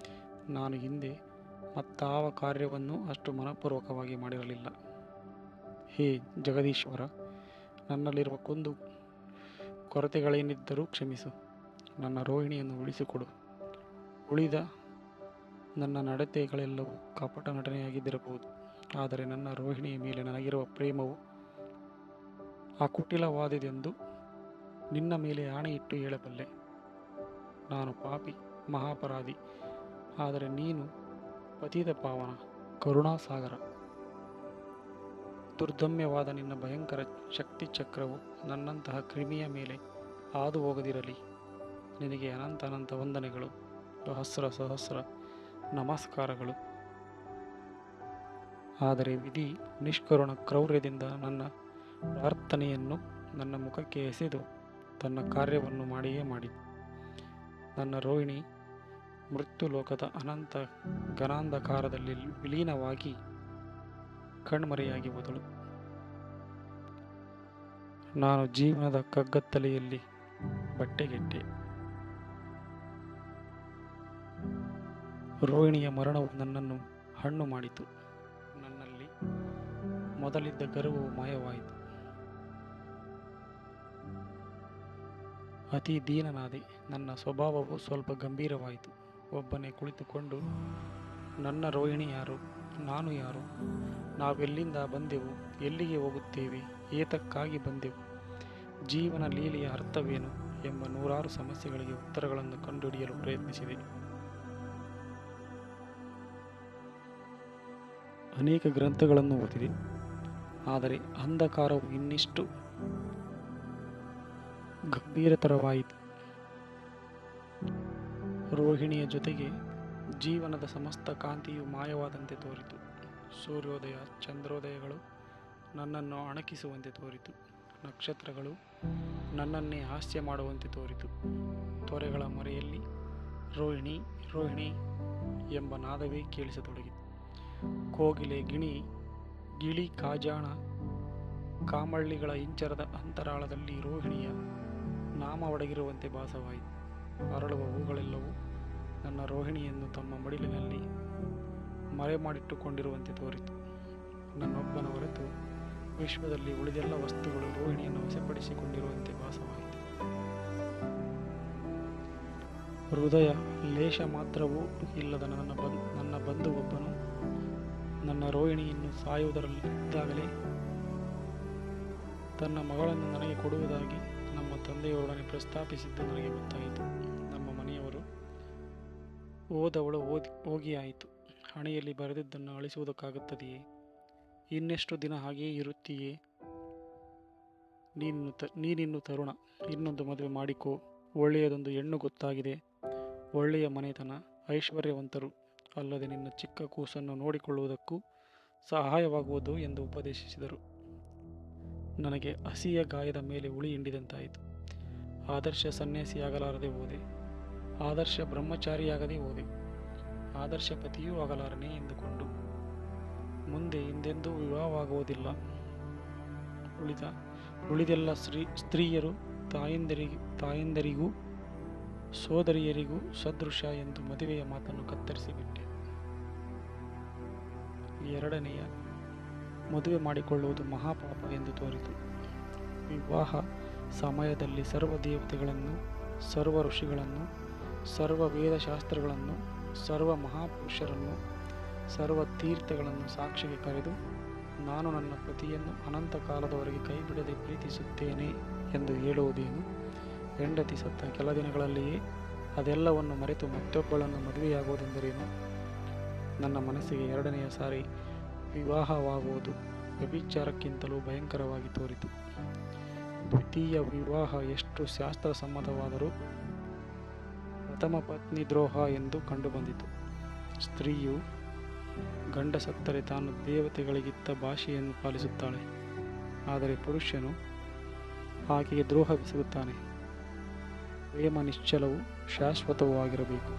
Speaker 1: ನಾನು ಹಿಂದೆ ಮತ್ತಾವ ಕಾರ್ಯವನ್ನು ಅಷ್ಟು ಮನಪೂರ್ವಕವಾಗಿ ಮಾಡಿರಲಿಲ್ಲ. ಹೇ ಜಗದೀಶ್ವರ, ನನ್ನಲ್ಲಿರುವ ಕುಂದು ಕೊರತೆಗಳೇನಿದ್ದರೂ ಕ್ಷಮಿಸು. ನನ್ನ ರೋಹಿಣಿಯನ್ನು ಉಳಿಸಿಕೊಡು. ಉಳಿದ ನನ್ನ ನಡತೆಗಳೆಲ್ಲವೂ ಕಪಟ ನಟನೆಯಾಗಿದ್ದಿರಬಹುದು. ಆದರೆ ನನ್ನ ರೋಹಿಣಿಯ ಮೇಲೆ ನನಗಿರುವ ಪ್ರೇಮವು ಅಕುಟಿಲವಾದುದೆಂದು ನಿನ್ನ ಮೇಲೆ ಆಣೆಯಿಟ್ಟು ಹೇಳಬಲ್ಲೆ. ನಾನು ಪಾಪಿ, ಮಹಾಪರಾಧಿ. ಆದರೆ ನೀನು ಪತಿತ ಪಾವನ, ಕರುಣಾಸಾಗರ. ದುರ್ದಮ್ಯವಾದ ನಿನ್ನ ಭಯಂಕರ ಶಕ್ತಿ ಚಕ್ರವು ನನ್ನಂತಹ ಕ್ರಿಮಿಯ ಮೇಲೆ ಹಾದು ಹೋಗದಿರಲಿ. ನಿನಗೆ ಅನಂತ ಅನಂತ ವಂದನೆಗಳು, ಸಹಸ್ರ ಸಹಸ್ರ ನಮಸ್ಕಾರಗಳು. ಆದರೆ ವಿಧಿ ನಿಷ್ಕರುಣ ಕ್ರೌರ್ಯದಿಂದ ನನ್ನ ಪ್ರಾರ್ಥನೆಯನ್ನು ನನ್ನ ಮುಖಕ್ಕೆ ಎಸೆದು ತನ್ನ ಕಾರ್ಯವನ್ನು ಮಾಡಿಯೇ ಮಾಡಿತು. ನನ್ನ ರೋಹಿಣಿ ಮೃತ್ಯುಲೋಕದ ಅನಂತ ಘನಾಂಧಕಾರದಲ್ಲಿ ವಿಲೀನವಾಗಿ ಕಣ್ಮರೆಯಾಗಿ ಹೋದಳು. ನಾನು ಜೀವನದ ಕಗ್ಗತ್ತಲೆಯಲ್ಲಿ ಬಟ್ಟೆಗೆಟ್ಟೆ. ರೋಹಿಣಿಯ ಮರಣವು ನನ್ನನ್ನು ಹಣ್ಣು ಮಾಡಿತು. ನನ್ನಲ್ಲಿ ಮೊದಲಿದ್ದ ಗರ್ವವು ಮಾಯವಾಯಿತು. ಅತಿ ದೀನನಾದೆ. ನನ್ನ ಸ್ವಭಾವವು ಸ್ವಲ್ಪ ಗಂಭೀರವಾಯಿತು. ಒಬ್ಬನೇ ಕುಳಿತುಕೊಂಡು ನನ್ನ ರೋಹಿಣಿ ಯಾರು? ನಾನು ಯಾರು? ನಾವೆಲ್ಲಿಂದ ಬಂದೆವು? ಎಲ್ಲಿಗೆ ಹೋಗುತ್ತೇವೆ? ಏತಕ್ಕಾಗಿ ಬಂದೆವು? ಜೀವನ ಲೀಲೆಯ ಅರ್ಥವೇನು? ಎಂಬ ನೂರಾರು ಸಮಸ್ಯೆಗಳಿಗೆ ಉತ್ತರಗಳನ್ನು ಕಂಡುಹಿಡಿಯಲು ಪ್ರಯತ್ನಿಸಿದೆ. ಅನೇಕ ಗ್ರಂಥಗಳನ್ನು ಓದಿದೆ, ಆದರೆ ಅಂಧಕಾರವು ಇನ್ನಿಷ್ಟು ಗಂಭೀರತರವಾಯಿತು. ರೋಹಿಣಿಯ ಜೊತೆಗೆ ಜೀವನದ ಸಮಸ್ತ ಕಾಂತಿಯು ಮಾಯವಾದಂತೆ ತೋರಿತು. ಸೂರ್ಯೋದಯ ಚಂದ್ರೋದಯಗಳು ನನ್ನನ್ನು ಅಣಕಿಸುವಂತೆ ತೋರಿತು. ನಕ್ಷತ್ರಗಳು ನನ್ನನ್ನೇ ಹಾಸ್ಯ ಮಾಡುವಂತೆ ತೋರಿತು. ತೊರೆಗಳ ಮರೆಯಲ್ಲಿ ರೋಹಿಣಿ ರೋಹಿಣಿ ಎಂಬ ನಾದವೇ ಕೇಳಿಸತೊಡಗಿತು. ಕೋಗಿಲೆ ಗಿಳಿ ಕಾಜಾಣ ಕಾಮಳ್ಳಿಗಳ ಇಂಚರದ ಅಂತರಾಳದಲ್ಲಿ ರೋಹಿಣಿಯ ನಾಮ ಒಡಗಿರುವಂತೆ ಭಾಸವಾಯಿತು. ಅರಳುವ ಹೂಗಳೆಲ್ಲವೂ ನನ್ನ ರೋಹಿಣಿಯನ್ನು ತಮ್ಮ ಮಡಿಲಿನಲ್ಲಿ ಮರೆಮಾಡಿಟ್ಟುಕೊಂಡಿರುವಂತೆ ತೋರಿತು. ನನ್ನೊಬ್ಬನ ಹೊರತು ವಿಶ್ವದಲ್ಲಿ ಉಳಿದೆಲ್ಲ ವಸ್ತುಗಳು ರೋಹಿಣಿಯನ್ನು ವಶಪಡಿಸಿಕೊಂಡಿರುವಂತೆ ಭಾಸವಾಯಿತು. ಹೃದಯ ಲೇಷ ಮಾತ್ರವೂ ಇಲ್ಲದ ನನ್ನ ಬಂಧುವೊಬ್ಬನು ನನ್ನ ರೋಹಿಣಿಯನ್ನು ಸಾಯುವುದರಲ್ಲಿದ್ದಾಗಲೇ ತನ್ನ ಮಗಳನ್ನು ನನಗೆ ಕೊಡುವುದಾಗಿ ನಮ್ಮ ತಂದೆಯವರೊಡನೆ ಪ್ರಸ್ತಾಪಿಸಿದ್ದು ನನಗೆ ಗೊತ್ತಾಯಿತು. ನಮ್ಮ ಮನೆಯವರು ಓದವಳು ಹೋಗಿ ಆಯಿತು. ಹಣೆಯಲ್ಲಿ ಬರೆದಿದ್ದನ್ನು ಅಳಿಸುವುದಕ್ಕಾಗುತ್ತದೆಯೇ? ಇನ್ನೆಷ್ಟು ದಿನ ಹಾಗೆಯೇ ಇರುತ್ತೀಯೇ? ನೀನಿನ್ನು ತರುಣ, ಇನ್ನೊಂದು ಮದುವೆ ಮಾಡಿಕೋ. ಒಳ್ಳೆಯದೊಂದು ಹೆಣ್ಣು ಗೊತ್ತಾಗಿದೆ, ಒಳ್ಳೆಯ ಮನೆತನ, ಐಶ್ವರ್ಯವಂತರು, ಅಲ್ಲದೆ ನಿನ್ನ ಚಿಕ್ಕ ಕೂಸನ್ನು ನೋಡಿಕೊಳ್ಳುವುದಕ್ಕೂ ಸಹಾಯವಾಗುವುದು ಎಂದು ಉಪದೇಶಿಸಿದರು. ನನಗೆ ಹಸಿಯ ಗಾಯದ ಮೇಲೆ ಹುಳಿ ಹಿಂಡಿದಂತಾಯಿತು. ಆದರ್ಶ ಸನ್ಯಾಸಿಯಾಗಲಾರದೆ ಹೋದೆ, ಆದರ್ಶ ಬ್ರಹ್ಮಚಾರಿಯಾಗದೆ ಹೋದೆ, ಆದರ್ಶ ಪತಿಯೂ ಆಗಲಾರನೆ ಎಂದುಕೊಂಡು ಮುಂದೆ ಹಿಂದೆಂದೂ ವಿವಾಹವಾಗುವುದಿಲ್ಲ. ಉಳಿದೆಲ್ಲ ಸ್ತ್ರೀಯರು ತಾಯಂದರಿಗೂ ಸೋದರಿಯರಿಗೂ ಸದೃಶ ಎಂದು ಮದುವೆಯ ಮಾತನ್ನು ಕತ್ತರಿಸಿಬಿಟ್ಟೆ. ಎರಡನೆಯ ಮದುವೆ ಮಾಡಿಕೊಳ್ಳುವುದು ಮಹಾಪಾಪ ಎಂದು ತೋರಿತು. ವಿವಾಹ ಸಮಯದಲ್ಲಿ ಸರ್ವ ದೇವತೆಗಳನ್ನು, ಸರ್ವ ಋಷಿಗಳನ್ನು, ಸರ್ವ ವೇದಶಾಸ್ತ್ರಗಳನ್ನು, ಸರ್ವ ಮಹಾಪುರುಷರನ್ನು, ಸರ್ವ ತೀರ್ಥಗಳನ್ನು ಸಾಕ್ಷಿಗೆ ಕರೆದು ನಾನು ನನ್ನ ಪತಿಯನ್ನು ಅನಂತ ಕಾಲದವರೆಗೆ ಕೈಬಿಡದೆ ಪ್ರೀತಿಸುತ್ತೇನೆ ಎಂದು ಹೇಳುವುದೇನು? ಹೆಂಡತಿ ಸತ್ತ ಕೆಲ ದಿನಗಳಲ್ಲಿಯೇ ಅದೆಲ್ಲವನ್ನು ಮರೆತು ಮತ್ತೊಬ್ಬಳನ್ನು ಮದುವೆಯಾಗುವುದೆಂದರೇನು? ನನ್ನ ಮನಸ್ಸಿಗೆ ಎರಡನೆಯ ಸಾರಿ ವಿವಾಹವಾಗುವುದು ವ್ಯಭಿಚಾರಕ್ಕಿಂತಲೂ ಭಯಂಕರವಾಗಿ ತೋರಿತು. ದ್ವಿತೀಯ ವಿವಾಹ ಎಷ್ಟು ಶಾಸ್ತ್ರಸಮ್ಮತವಾದರೂ ಪ್ರಥಮ ಪತ್ನಿ ದ್ರೋಹ ಎಂದು ಕಂಡುಬಂದಿತು. ಸ್ತ್ರೀಯು ಗಂಡ ಸತ್ತರೆ ತಾನು ದೇವತೆಗಳಿಗಿತ್ತ ಭಾಷೆಯನ್ನು ಪಾಲಿಸುತ್ತಾಳೆ, ಆದರೆ ಪುರುಷನು ಆಕೆಗೆ ದ್ರೋಹವೆಸಗುತ್ತಾನೆ. ಪ್ರೇಮ ನಿಶ್ಚಲವೂ ಶಾಶ್ವತವೂ ಆಗಿರಬೇಕು.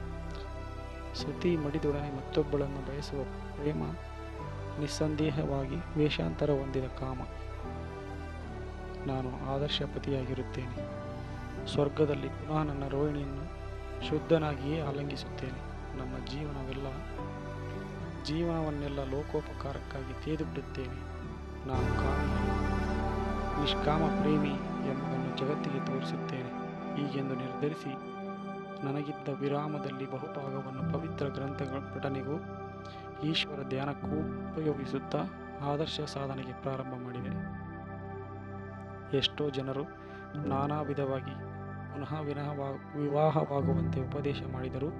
Speaker 1: ಸತಿ ಮಡಿದೊಡನೆ ಮತ್ತೊಬ್ಬಳನ್ನು ಬಯಸುವ ಪ್ರೇಮ ನಿಸ್ಸಂದೇಹವಾಗಿ ವೇಷಾಂತರ ಹೊಂದಿದ ಕಾಮ. ನಾನು ಆದರ್ಶ ಪತಿಯಾಗಿರುತ್ತೇನೆ. ಸ್ವರ್ಗದಲ್ಲಿ ಪುನಃ ನನ್ನ ರೋಹಿಣಿಯನ್ನು ಶುದ್ಧನಾಗಿಯೇ ಆಲಂಗಿಸುತ್ತೇನೆ. ನನ್ನ ಜೀವನವನ್ನೆಲ್ಲ ಲೋಕೋಪಕಾರಕ್ಕಾಗಿ ತೆಗೆದುಬಿಡುತ್ತೇನೆ. ನಾನು ನಿಷ್ಕಾಮ ಪ್ರೇಮಿ ಎಂಬುದನ್ನು ಜಗತ್ತಿಗೆ ತೋರಿಸುತ್ತೇನೆ. ಹೀಗೆಂದು ನಿರ್ಧರಿಸಿ ನನಗಿದ್ದ ವಿರಾಮದಲ್ಲಿ ಬಹುಭಾಗವನ್ನು ಪವಿತ್ರ ಗ್ರಂಥಗಳ ಪಠನೆಗೂ ಈಶ್ವರ ಧ್ಯಾನಕ್ಕೂ ಉಪಯೋಗಿಸುತ್ತಾ ಆದರ್ಶ ಸಾಧನೆಗೆ ಪ್ರಾರಂಭ ಮಾಡಿದೆ. ಎಷ್ಟೋ ಜನರು ನಾನಾ ವಿಧವಾಗಿ ಪುನಃ ವಿವಾಹವಾಗುವಂತೆ ಉಪದೇಶ ಮಾಡಿದರು,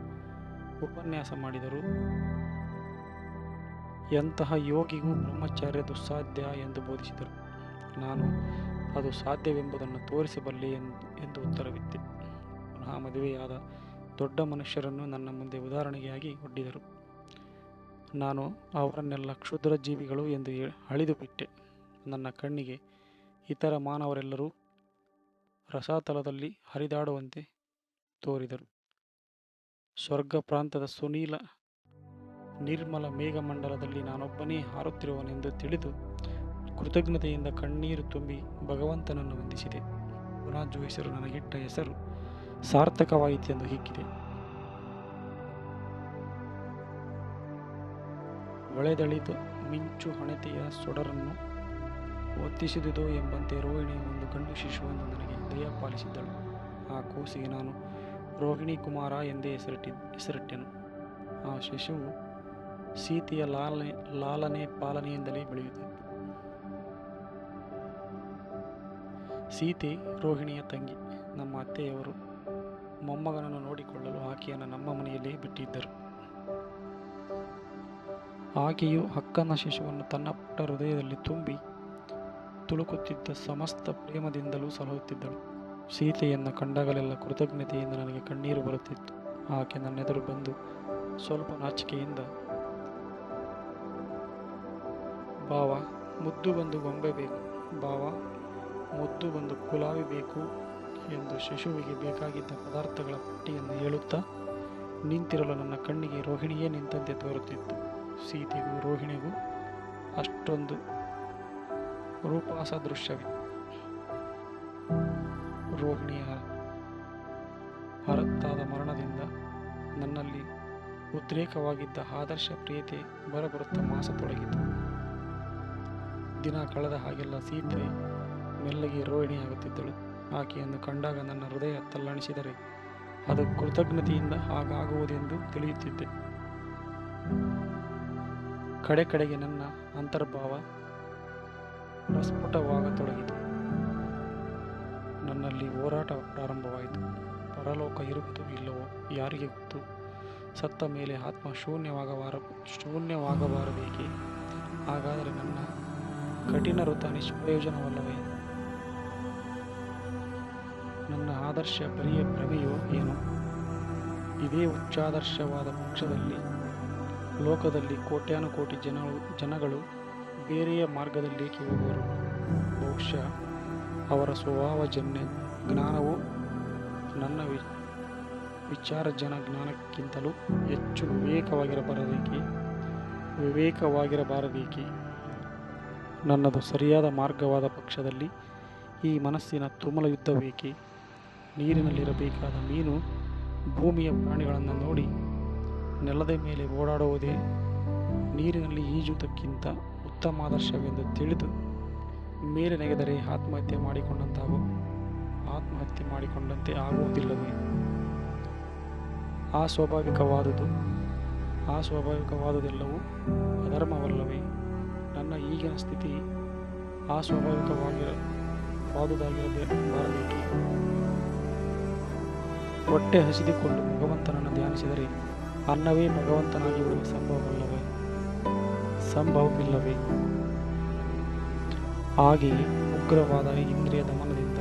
Speaker 1: ಉಪನ್ಯಾಸ ಮಾಡಿದರು. ಎಂತಹ ಯೋಗಿಗೂ ಬ್ರಹ್ಮಚಾರ್ಯ ದುಸ್ಸಾಧ್ಯ ಎಂದು ಬೋಧಿಸಿದರು. ನಾನು ಅದು ಸಾಧ್ಯವೆಂಬುದನ್ನು ತೋರಿಸಬಲ್ಲೆ ಎಂದು ಉತ್ತರವಿತ್ತೆ. ಪುನಃ ಮದುವೆಯಾದ ದೊಡ್ಡ ಮನುಷ್ಯರನ್ನು ನನ್ನ ಮುಂದೆ ಉದಾಹರಣೆಯಾಗಿ ಒಡ್ಡಿದರು. ನಾನು ಅವರನ್ನೆಲ್ಲ ಕ್ಷುದ್ರ ಜೀವಿಗಳು ಎಂದು ಅಳಿದು ಬಿಟ್ಟೆ. ನನ್ನ ಕಣ್ಣಿಗೆ ಇತರ ಮಾನವರೆಲ್ಲರೂ ರಸಾತಲದಲ್ಲಿ ಹರಿದಾಡುವಂತೆ ತೋರಿದರು. ಸ್ವರ್ಗ ಪ್ರಾಂತದ ಸುನೀಲ ನಿರ್ಮಲ ಮೇಘಮಂಡಲದಲ್ಲಿ ನಾನೊಬ್ಬನೇ ಹಾರುತ್ತಿರುವನೆಂದು ತಿಳಿದು ಕೃತಜ್ಞತೆಯಿಂದ ಕಣ್ಣೀರು ತುಂಬಿ ಭಗವಂತನನ್ನು ವಂದಿಸಿದೆ. ಪುನಾಜೋಯಿಸರು ನನಗಿಟ್ಟ ಹೆಸರು ಸಾರ್ಥಕವಾಯಿತೆಂದು ಹಿಗ್ಗಿದೆ. ಒಳೆದಳಿದ ಮಿಂಚು ಹಣತೆಯ ಸೊಡರನ್ನು ಒತ್ತಿಸಿದುದೋ ಎಂಬಂತೆ ರೋಹಿಣಿಯ ಒಂದು ಗಂಡು ಶಿಶುವನ್ನು ನನಗೆ ದಯಪಾಲಿಸಿದ್ದಳು. ಆ ಕೂಸಿಗೆ ನಾನು ರೋಹಿಣಿ ಕುಮಾರ ಎಂದೇ ಹೆಸರಿಟ್ಟೆನು. ಆ ಶಿಶುವು ಸೀತೆಯ ಲಾಲನೆ ಪಾಲನೆಯಿಂದಲೇ ಬೆಳೆಯುತ್ತಿತ್ತು. ಸೀತೆ ರೋಹಿಣಿಯ ತಂಗಿ. ನಮ್ಮ ಅತ್ತೆಯವರು ಮೊಮ್ಮಗನನ್ನು ನೋಡಿಕೊಳ್ಳಲು ಆಕೆಯನ್ನು ನಮ್ಮ ಮನೆಯಲ್ಲೇ ಬಿಟ್ಟಿದ್ದರು. ಆಕೆಯು ಅಕ್ಕನ ಶಿಶುವನ್ನು ತನ್ನ ಪುಟ್ಟ ಹೃದಯದಲ್ಲಿ ತುಂಬಿ ತುಳುಕುತ್ತಿದ್ದ ಸಮಸ್ತ ಪ್ರೇಮದಿಂದಲೂ ಸಲಹುತ್ತಿದ್ದಳು. ಸೀತೆಯನ್ನು ಕಂಡಾಗಲೆಲ್ಲ ಕೃತಜ್ಞತೆಯಿಂದ ನನಗೆ ಕಣ್ಣೀರು ಬರುತ್ತಿತ್ತು. ಆಕೆ ನನ್ನೆದುರು ಬಂದು ಸ್ವಲ್ಪ ನಾಚಿಕೆಯಿಂದ, ಬಾವ ಮುದ್ದು ಬಂದು ಗೊಂಬೆ ಬೇಕು, ಬಾವ ಮುದ್ದು ಬಂದು ಗುಲಾಬಿ ಬೇಕು ಎಂದು ಶಿಶುವಿಗೆ ಬೇಕಾಗಿದ್ದ ಪದಾರ್ಥಗಳ ಪಟ್ಟಿಯನ್ನು ಹೇಳುತ್ತಾ ನಿಂತಿರಲು ನನ್ನ ಕಣ್ಣಿಗೆ ರೋಹಿಣಿಯೇ ನಿಂತಂತೆ ತೋರುತ್ತಿತ್ತು. ಸೀತೆಗೂ ರೋಹಿಣಿಗೂ ಅಷ್ಟೊಂದು ರೂಪಾಸದೃಶ್ಯವಿತ್ತು. ರೋಹಿಣಿಯ ಹರತ್ತಾದ ಮರಣದಿಂದ ನನ್ನಲ್ಲಿ ಉದ್ರೇಕವಾಗಿದ್ದ ಆದರ್ಶ ಪ್ರಿಯತೆ ಬರಬರುತ್ತಾ ಮಾಸತೊಡಗಿತು. ದಿನ ಕಳೆದ ಹಾಗೆಲ್ಲ ಸೀತೆ ಮೆಲ್ಲಗೆ ರೋಹಿಣಿಯಾಗುತ್ತಿದ್ದಳು. ಆಕೆಯನ್ನು ಕಂಡಾಗ ನನ್ನ ಹೃದಯ ತಲ್ಲಣಿಸಿದರೆ ಅದು ಕೃತಜ್ಞತೆಯಿಂದ ಹಾಗಾಗುವುದೆಂದು ತಿಳಿಯುತ್ತಿದ್ದೆ. ಕಡೆಗೆ ನನ್ನ ಅಂತರ್ಭಾವ ಪ್ರಸ್ಫುಟವಾಗತೊಡಗಿತು. ನನ್ನಲ್ಲಿ ಹೋರಾಟ ಪ್ರಾರಂಭವಾಯಿತು. ಪರಲೋಕ ಇರುವುದೋ ಇಲ್ಲವೋ ಯಾರಿಗೆ ಗೊತ್ತು? ಸತ್ತ ಮೇಲೆ ಆತ್ಮ ಶೂನ್ಯವಾಗಬಾರದೇಕೆ? ಹಾಗಾದರೆ ನನ್ನ ಕಠಿಣ ವೃತ ನಿಷ್ಪ್ರಯೋಜನವಲ್ಲವೇ? ನನ್ನ ಆದರ್ಶ ಬರಿಯ ಭ್ರಮೆಯೋ ಏನು? ಇದೇ ಉಚ್ಚಾದರ್ಶವಾದ ಪಕ್ಷದಲ್ಲಿ ಲೋಕದಲ್ಲಿ ಕೋಟ್ಯಾನುಕೋಟಿ ಜನಗಳು ಬೇರೆಯ ಮಾರ್ಗದಲ್ಲೇಕೆ ಹೋಗುವರು? ಬಹುಶಃ ಅವರ ಸ್ವಭಾವಜನ್ಯ ಜ್ಞಾನವು ನನ್ನ ವಿಚಾರಜನ ಜ್ಞಾನಕ್ಕಿಂತಲೂ ಹೆಚ್ಚು ವಿವೇಕವಾಗಿರಬಾರದೇಕೆ? ನನ್ನದು ಸರಿಯಾದ ಮಾರ್ಗವಾದ ಪಕ್ಷದಲ್ಲಿ ಈ ಮನಸ್ಸಿನ ತುಮಲ ಯುದ್ಧವೇಕೆ? ನೀರಿನಲ್ಲಿರಬೇಕಾದ ಮೀನು ಭೂಮಿಯ ಪ್ರಾಣಿಗಳನ್ನು ನೋಡಿ ನೆಲದ ಮೇಲೆ ಓಡಾಡುವುದೇ ನೀರಿನಲ್ಲಿ ಈಜುವುದಕ್ಕಿಂತ ಉತ್ತಮ ಆದರ್ಶವೆಂದು ತಿಳಿದು ಮೇಲೆ ನೆಗೆದರೆ ಆತ್ಮಹತ್ಯೆ ಮಾಡಿಕೊಂಡಂತೆ ಆಗುವುದಿಲ್ಲವೇ? ಅಸ್ವಾಭಾವಿಕವಾದುದೆಲ್ಲವೂ ಅಧರ್ಮವಲ್ಲವೇ? ನನ್ನ ಈಗಿನ ಸ್ಥಿತಿ ಅಸ್ವಾಭಾವಿಕವಾದುದಾಗಿರಬಾರದೇಕೆ? ಹೊಟ್ಟೆ ಹಸಿದುಕೊಂಡು ಭಗವಂತನನ್ನು ಧ್ಯಾನಿಸಿದರೆ ಅನ್ನವೇ ಭಗವಂತನಾಗಿ ಬಿಡುವ ಸಂಭವವಿಲ್ಲವೇ? ಹಾಗೆಯೇ ಉಗ್ರವಾದ ಇಂದ್ರಿಯ ದಮನದಿಂದ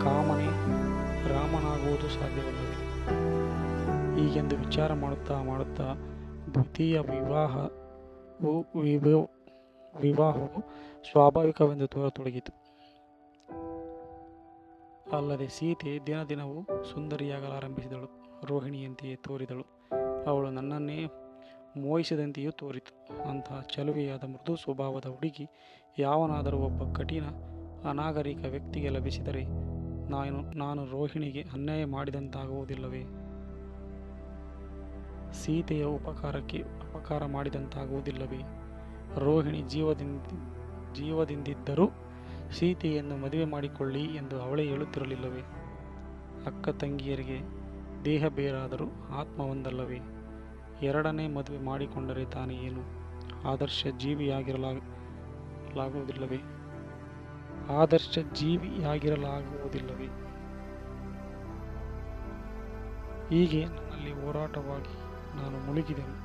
Speaker 1: ಕಾಮನೆ ರಾಮನಾಗುವುದು ಸಾಧ್ಯವಲ್ಲವೇ? ಹೀಗೆಂದು ವಿಚಾರ ಮಾಡುತ್ತಾ ದ್ವಿತೀಯ ವಿವಾಹವು ಸ್ವಾಭಾವಿಕವೆಂದು ತೋರತೊಡಗಿತು. ಅಲ್ಲದೆ ಸೀತೆ ದಿನದಿನವೂ ಸುಂದರಿಯಾಗಲಾರಂಭಿಸಿದಳು. ರೋಹಿಣಿಯಂತೆಯೇ ತೋರಿದಳು. ಅವಳು ನನ್ನನ್ನೇ ಮೋಹಿಸಿದಂತೆಯೂ ತೋರಿತು. ಅಂತಹ ಚಲುವೆಯಾದ ಮೃದು ಸ್ವಭಾವದ ಹುಡುಗಿ ಯಾವನಾದರೂ ಒಬ್ಬ ಕಠಿಣ ಅನಾಗರಿಕ ವ್ಯಕ್ತಿಗೆ ಲಭಿಸಿದರೆ ನಾನು ರೋಹಿಣಿಗೆ ಅನ್ಯಾಯ ಮಾಡಿದಂತಾಗುವುದಿಲ್ಲವೇ? ಸೀತೆಯ ಉಪಕಾರಕ್ಕೆ ಅಪಕಾರ ಮಾಡಿದಂತಾಗುವುದಿಲ್ಲವೇ? ರೋಹಿಣಿ ಜೀವದಿಂದಿದ್ದರೂ ಸೀತೆಯನ್ನು ಮದುವೆ ಮಾಡಿಕೊಳ್ಳಿ ಎಂದು ಅವಳೇ ಹೇಳುತ್ತಿರಲಿಲ್ಲವೇ? ಅಕ್ಕ ತಂಗಿಯರಿಗೆ ದೇಹ ಬೇರಾದರೂ ಆತ್ಮ ಒಂದಲ್ಲವೇ? ಎರಡನೇ ಮದುವೆ ಮಾಡಿಕೊಂಡರೆ ತಾನೇ ಏನು ಆದರ್ಶ ಜೀವಿಯಾಗಿರಲಾಗುವುದಿಲ್ಲವೇ? ಹೀಗೆ ನನ್ನಲ್ಲಿ ಹೋರಾಟವಾಗಿ ನಾನು ಮುಳುಗಿದೆನು.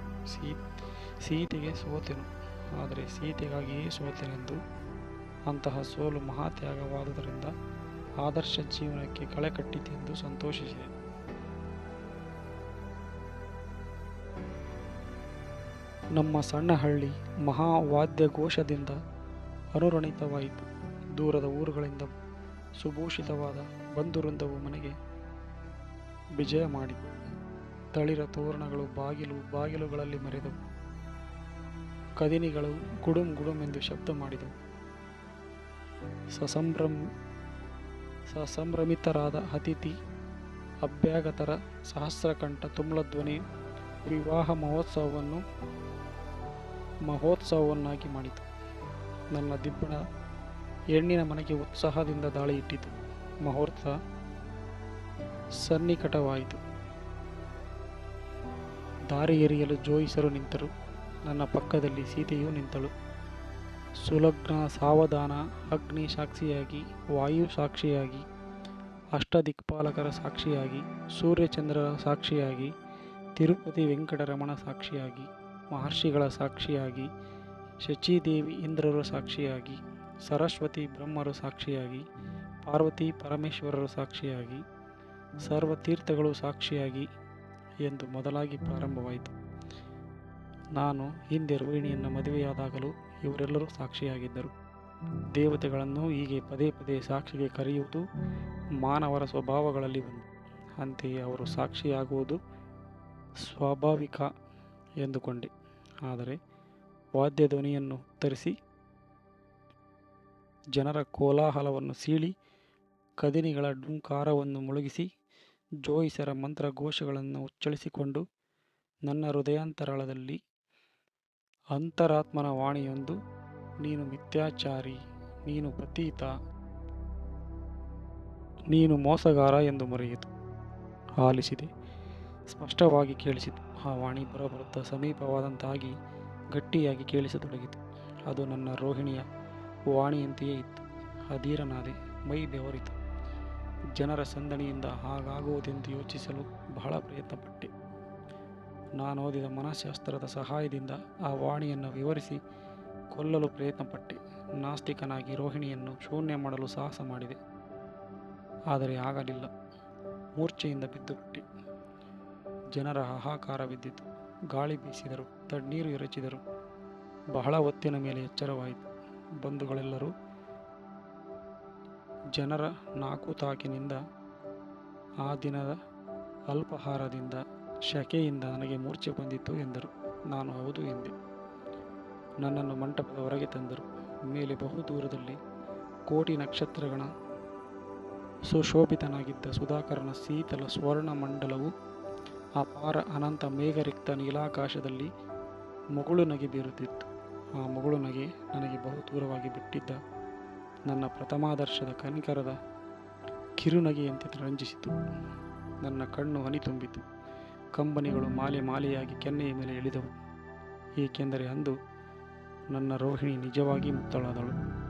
Speaker 1: ಸೀತೆಗೆ ಸೋತೆನು. ಆದರೆ ಸೀತೆಗಾಗಿಯೇ ಸೋತೆನೆಂದು ಅಂತಹ ಸೋಲು ಮಹಾತ್ಯಾಗವಾದುದರಿಂದ ಆದರ್ಶ ಜೀವನಕ್ಕೆ ಕಳೆ ಕಟ್ಟಿತೆಂದು ಸಂತೋಷಿಸಿದೆ. ನಮ್ಮ ಸಣ್ಣ ಹಳ್ಳಿ ಮಹಾವಾದ್ಯಘೋಷದಿಂದ ಅನುರಣಿತವಾಯಿತು. ದೂರದ ಊರುಗಳಿಂದ ಸುಭೂಷಿತವಾದ ಬಂಧುವೃಂದವು ಮನೆಗೆ ವಿಜಯ ಮಾಡಿತು. ತಳಿರ ತೋರಣಗಳು ಬಾಗಿಲುಗಳಲ್ಲಿ ಮೆರೆದವು. ಕದಿನಿಗಳು ಗುಡುಂ ಎಂದು ಶಬ್ದ ಮಾಡಿದವು. ಸಸಂಭ್ರಮಿತರಾದ ಅತಿಥಿ ಅಭ್ಯಾಗತರ ಸಹಸ್ರಕಂಠ ತುಮ್ಲಧ್ವನಿ ವಿವಾಹ ಮಹೋತ್ಸವವನ್ನಾಗಿ ಮಾಡಿತು. ನನ್ನ ದಿಬ್ಬಣ ಹೆಣ್ಣಿನ ಮನೆಗೆ ಉತ್ಸಾಹದಿಂದ ದಾಳಿ ಇಟ್ಟಿತು. ಮುಹೂರ್ತ ಸನ್ನಿಕಟವಾಯಿತು. ದಾರಿ ಎರಿಯಲು ಜೋಯಿಸರು ನಿಂತರು. ನನ್ನ ಪಕ್ಕದಲ್ಲಿ ಸೀತೆಯೂ ನಿಂತಳು. ಸುಲಗ್ನ ಸಾವಧಾನ, ಅಗ್ನಿ ಸಾಕ್ಷಿಯಾಗಿ, ವಾಯು ಸಾಕ್ಷಿಯಾಗಿ, ಅಷ್ಟದಿಕ್ಪಾಲಕರ ಸಾಕ್ಷಿಯಾಗಿ, ಸೂರ್ಯಚಂದ್ರರ ಸಾಕ್ಷಿಯಾಗಿ, ತಿರುಪತಿ ವೆಂಕಟರಮಣ ಸಾಕ್ಷಿಯಾಗಿ, ಮಹರ್ಷಿಗಳ ಸಾಕ್ಷಿಯಾಗಿ, ಶಚೀದೇವಿ ಇಂದ್ರರು ಸಾಕ್ಷಿಯಾಗಿ, ಸರಸ್ವತಿ ಬ್ರಹ್ಮರು ಸಾಕ್ಷಿಯಾಗಿ, ಪಾರ್ವತಿ ಪರಮೇಶ್ವರರು ಸಾಕ್ಷಿಯಾಗಿ, ಸರ್ವತೀರ್ಥಗಳು ಸಾಕ್ಷಿಯಾಗಿ ಎಂದು ಮೊದಲಾಗಿ ಪ್ರಾರಂಭವಾಯಿತು. ನಾನು ಹಿಂದೆ ರೋಹಿಣಿಯನ್ನು ಮದುವೆಯಾದಾಗಲೂ ಇವರೆಲ್ಲರೂ ಸಾಕ್ಷಿಯಾಗಿದ್ದರು. ದೇವತೆಗಳನ್ನು ಹೀಗೆ ಪದೇ ಪದೇ ಸಾಕ್ಷಿಗೆ ಕರೆಯುವುದು ಮಾನವರ ಸ್ವಭಾವಗಳಲ್ಲಿ ಒಂದು. ಅಂತೆಯೇ ಅವರು ಸಾಕ್ಷಿಯಾಗುವುದು ಸ್ವಾಭಾವಿಕ ಎಂದುಕೊಂಡೆ. ಆದರೆ ವಾದ್ಯಧ್ವನಿಯನ್ನು ಉತ್ತರಿಸಿ, ಜನರ ಕೋಲಾಹಲವನ್ನು ಸೀಳಿ, ಕದಿನಿಗಳ ಡುಂಕಾರವನ್ನು ಮುಳುಗಿಸಿ, ಜೋಯಿಸರ ಮಂತ್ರಘೋಷಗಳನ್ನು ಉಚ್ಚಳಿಸಿಕೊಂಡು, ನನ್ನ ಹೃದಯಾಂತರಾಳದಲ್ಲಿ ಅಂತರಾತ್ಮನ ವಾಣಿಯೊಂದು, ನೀನು ಮಿಥ್ಯಾಚಾರಿ, ನೀನು ಪತೀತ, ನೀನು ಮೋಸಗಾರ ಎಂದು ಮೊರೆಯಿತು. ಆಲಿಸಿದೆ. ಸ್ಪಷ್ಟವಾಗಿ ಕೇಳಿಸಿತು. ಆ ವಾಣಿ ಬರಬರುತ್ತಾ ಸಮೀಪವಾದಂತಾಗಿ ಗಟ್ಟಿಯಾಗಿ ಕೇಳಿಸತೊಡಗಿತು. ಅದು ನನ್ನ ರೋಹಿಣಿಯ ವಾಣಿಯಂತೆಯೇ ಇತ್ತು. ಅಧೀರನಾದೆ, ಮೈ ಬೆವರಿತು. ಜನರ ಸಂದಣಿಯಿಂದ ಹಾಗಾಗುವುದೆಂದು ಯೋಚಿಸಲು ಬಹಳ ಪ್ರಯತ್ನಪಟ್ಟೆ. ನಾನೋದಿದ ಮನಃಶಾಸ್ತ್ರದ ಸಹಾಯದಿಂದ ಆ ವಾಣಿಯನ್ನು ವಿವರಿಸಿ ಕೊಲ್ಲಲು ಪ್ರಯತ್ನಪಟ್ಟೆ. ನಾಸ್ತಿಕನಾಗಿ ರೋಹಿಣಿಯನ್ನು ಶೂನ್ಯ ಮಾಡಲು ಸಾಹಸ ಮಾಡಿದೆ. ಆದರೆ ಆಗಲಿಲ್ಲ. ಮೂರ್ಛೆಯಿಂದ ಬಿದ್ದುಬಿಟ್ಟೆ. ಜನರ ಹಾಹಾಕಾರವಿದ್ದಿತು. ಗಾಳಿ ಬೀಸಿದರು, ತಣ್ಣೀರು ಎರಚಿದರು. ಬಹಳ ಹೊತ್ತಿನ ಮೇಲೆ ಎಚ್ಚರವಾಯಿತು. ಬಂಧುಗಳೆಲ್ಲರೂ ಜನರ ನಾಕುತಾಕಿನಿಂದ, ಆ ದಿನದ ಅಲ್ಪಾಹಾರದಿಂದ, ಶಕೆಯಿಂದ ನನಗೆ ಮೂರ್ಛೆ ಬಂದಿತು ಎಂದರು. ನಾನು ಹೌದು ಎಂದೆ. ನನ್ನನ್ನು ಮಂಟಪದ ಹೊರಗೆ ತಂದರು. ಮೇಲೆ ಬಹುದೂರದಲ್ಲಿ ಕೋಟಿ ನಕ್ಷತ್ರಗಳ ಸುಶೋಭಿತನಾಗಿದ್ದ ಸುಧಾಕರನ ಶೀತಲ ಸ್ವರ್ಣ ಮಂಡಲವು ಅಪಾರ ಅನಂತ ಮೇಘರಿಕ್ತ ನೀಲಾಕಾಶದಲ್ಲಿ ಮುಗುಳು ನಗೆ ಬೀರುತ್ತಿತ್ತು. ಆ ಮುಗುಳು ನಗೆ ನನಗೆ ಬಹು ದೂರವಾಗಿ ಬಿಟ್ಟಿದ್ದ ನನ್ನ ಪ್ರಥಮಾದರ್ಶದ ಕನಿಕರದ ಕಿರುನಗೆಯಂತೆ ರಂಜಿಸಿತು. ನನ್ನ ಕಣ್ಣು ಹನಿ ತುಂಬಿತು. ಕಂಬನಿಗಳು ಮಾಲೆ ಮಾಲೆಯಾಗಿ ಕೆನ್ನೆಯ ಮೇಲೆ ಇಳಿದವು. ಏಕೆಂದರೆ ಅಂದು ನನ್ನ ರೋಹಿಣಿ ನಿಜವಾಗಿ ಮುಕ್ತಳಾದಳು.